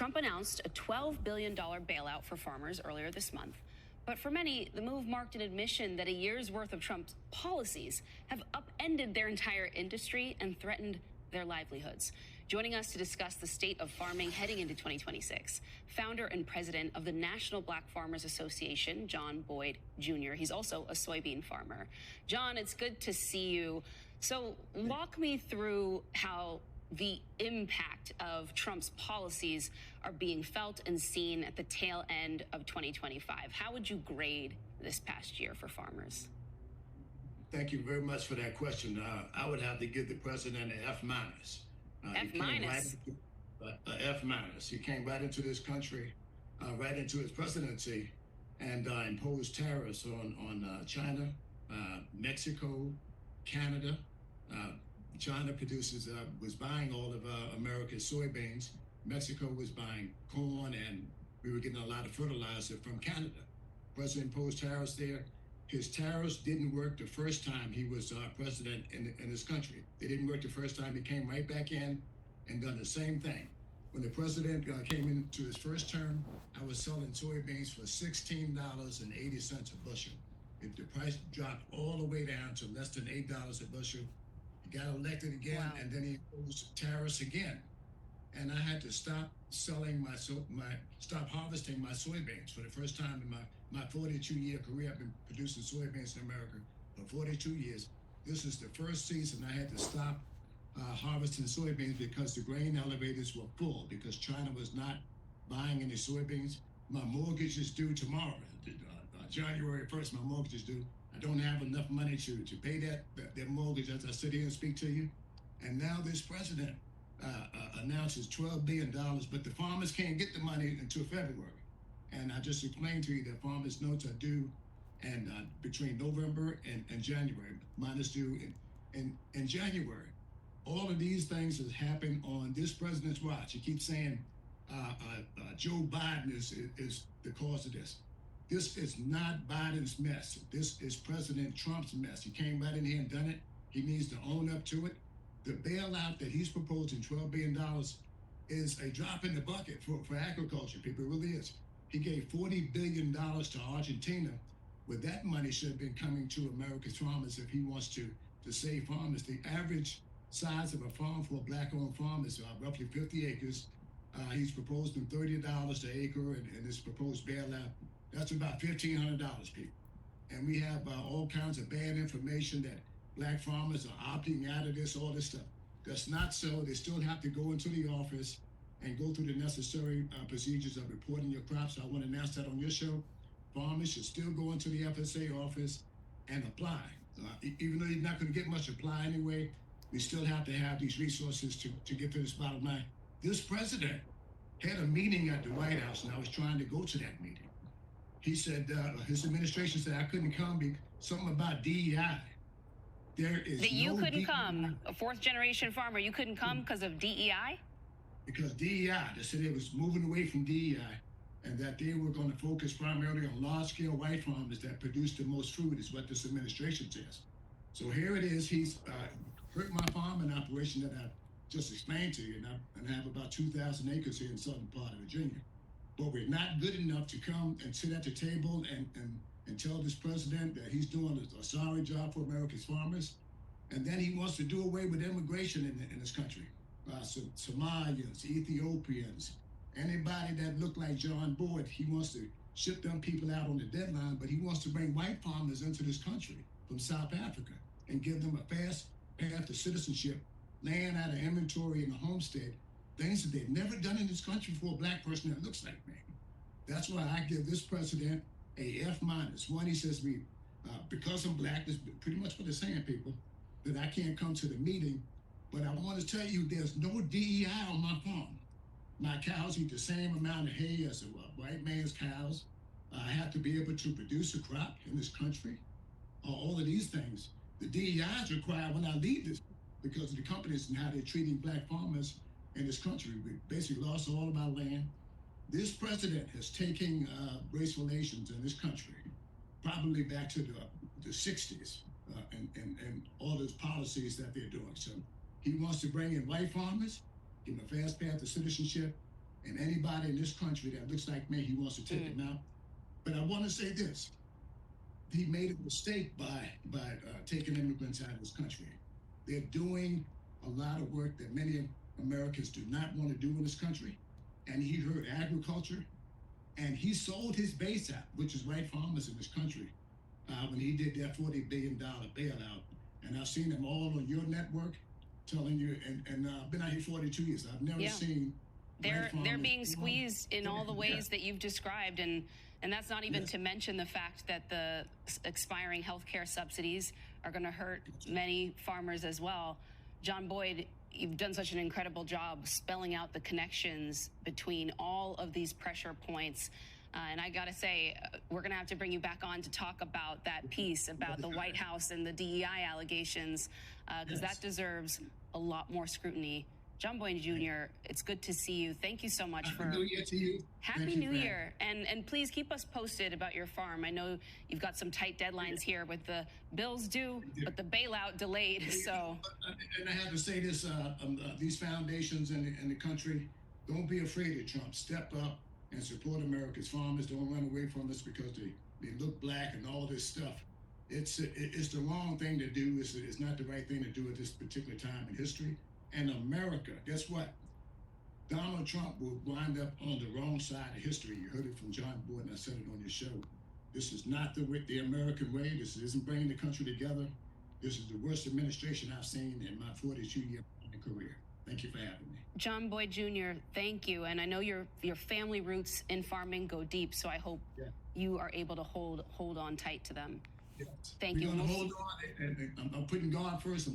Trump announced a $12 billion bailout for farmers earlier this month. But for many, the move marked an admission that a year's worth of Trump's policies have upended their entire industry and threatened their livelihoods. Joining us to discuss the state of farming heading into 2026, founder and president of the National Black Farmers Association, John Boyd Jr. He's also a soybean farmer. John, it's good to see you. So walk me through how the impact of Trump's policies are being felt and seen at the tail end of 2025. How would you grade this past year for farmers? Thank you very much for that question. I would have to give the president an F minus. F minus? F minus. He came right into this country, right into his presidency, and imposed tariffs on China, Mexico, Canada. China was buying all of America's soybeans. Mexico was buying corn, and we were getting a lot of fertilizer from Canada. President imposed tariffs there. His tariffs didn't work the first time he was president in this country. They didn't work the first time. He came right back in and done the same thing. When the president came into his first term, I was selling soybeans for $16.80 a bushel. The price dropped all the way down to less than $8 a bushel. He got elected again, and then he imposed tariffs again. And I had to stop selling stop harvesting my soybeans for the first time in my 42-year career. I've been producing soybeans in America for 42 years. This is the first season I had to stop harvesting soybeans because the grain elevators were full because China was not buying any soybeans. My mortgage is due tomorrow, January 1st, my mortgage is due. I don't have enough money to pay that mortgage as I sit here and speak to you. And now this president announces $12 billion, but the farmers can't get the money until February. And I just explained to you that farmers' notes are due and between November and January. Mine is due in January. All of these things has happened on this president's watch. He keeps saying Joe Biden is the cause of this. This is not Biden's mess. This is President Trump's mess. He came right in here and done it. He needs to own up to it. The bailout that he's proposing, $12 billion, is a drop in the bucket for agriculture, people. It really is. He gave $40 billion to Argentina, where that money should have been coming to America's farmers if he wants to save farmers. The average size of a farm for a black-owned farm is roughly 50 acres. He's proposed them $30 an acre, and this proposed bailout, that's about $1,500, people. And we have all kinds of bad information that black farmers are opting out of this, all this stuff. That's not so. They still have to go into the office and go through the necessary procedures of reporting your crops. So I want to announce that on your show. Farmers should still go into the FSA office and apply. Even though you're not going to get much apply anyway, we still have to have these resources to get to this bottom line. This president had a meeting at the White House, and I was trying to go to that meeting. He said, his administration said I couldn't come because something about DEI. There is that you no couldn't DEI. come, a fourth generation farmer, you couldn't come because of DEI? Because DEI, they said it was moving away from DEI and that they were going to focus primarily on large-scale white farmers that produce the most food is what this administration says. So here it is, he's hurt my farming operation that I just explained to you, and I have about 2,000 acres here in southern part of Virginia. But we're not good enough to come and sit at the table and tell this president that he's doing a sorry job for America's farmers. And then he wants to do away with immigration in this country. Somalians, Ethiopians, anybody that look like John Boyd, he wants to ship them people out on the deadline, but he wants to bring white farmers into this country from South Africa and give them a fast path to citizenship, land out of inventory in the homestead, things that they've never done in this country for a black person that looks like me. That's why I give this president a F minus. One, he says because I'm black, that's pretty much what they're saying, people, that I can't come to the meeting. But I want to tell you, there's no DEI on my farm. My cows eat the same amount of hay as a white man's cows. I have to be able to produce a crop in this country. All of these things. The DEI is required when I leave this because of the companies and how they're treating black farmers in this country. We basically lost all of our land. This president has taken race relations in this country probably back to the 60s and all those policies that they're doing. So he wants to bring in white farmers, give them a fast path to citizenship, And anybody in this country that looks like me, he wants to take them out. But I want to say this. He made a mistake by taking immigrants out of this country. They're doing a lot of work that many Americans do not want to do in this country. And he hurt agriculture. And he sold his base out, which is white farmers in this country, when he did that $40 billion bailout. And I've seen them all on your network telling you, and I've been out here 42 years. I've never seen they're being squeezed in all the ways that you've described, and that's not even to mention the fact that the expiring healthcare subsidies are going to hurt many farmers as well. John Boyd, you've done such an incredible job spelling out the connections between all of these pressure points. And I got to say, we're going to have to bring you back on to talk about that piece about the White House and the DEI allegations, because that deserves a lot more scrutiny. John Boyd Jr., it's good to see you. Thank you so much for... Happy New Year to you. Happy New Year. And please keep us posted about your farm. I know you've got some tight deadlines here with the bills due, but the bailout delayed, so... And I have to say this, these foundations in the country, don't be afraid of Trump. Step up and support America's farmers. Don't run away from us because they look black and all this stuff. It's the wrong thing to do. It's not the right thing to do at this particular time in history. And America, guess what? Donald Trump will wind up on the wrong side of history. You heard it from John Boyd, and I said it on your show. This is not the American way. This isn't bringing the country together. This is the worst administration I've seen in my 42-year career. Thank you for having me. John Boyd Jr., thank you. And I know your family roots in farming go deep, so I hope you are able to hold on tight to them. Yes. Thank you. We're going to hold on, and I'm putting God first.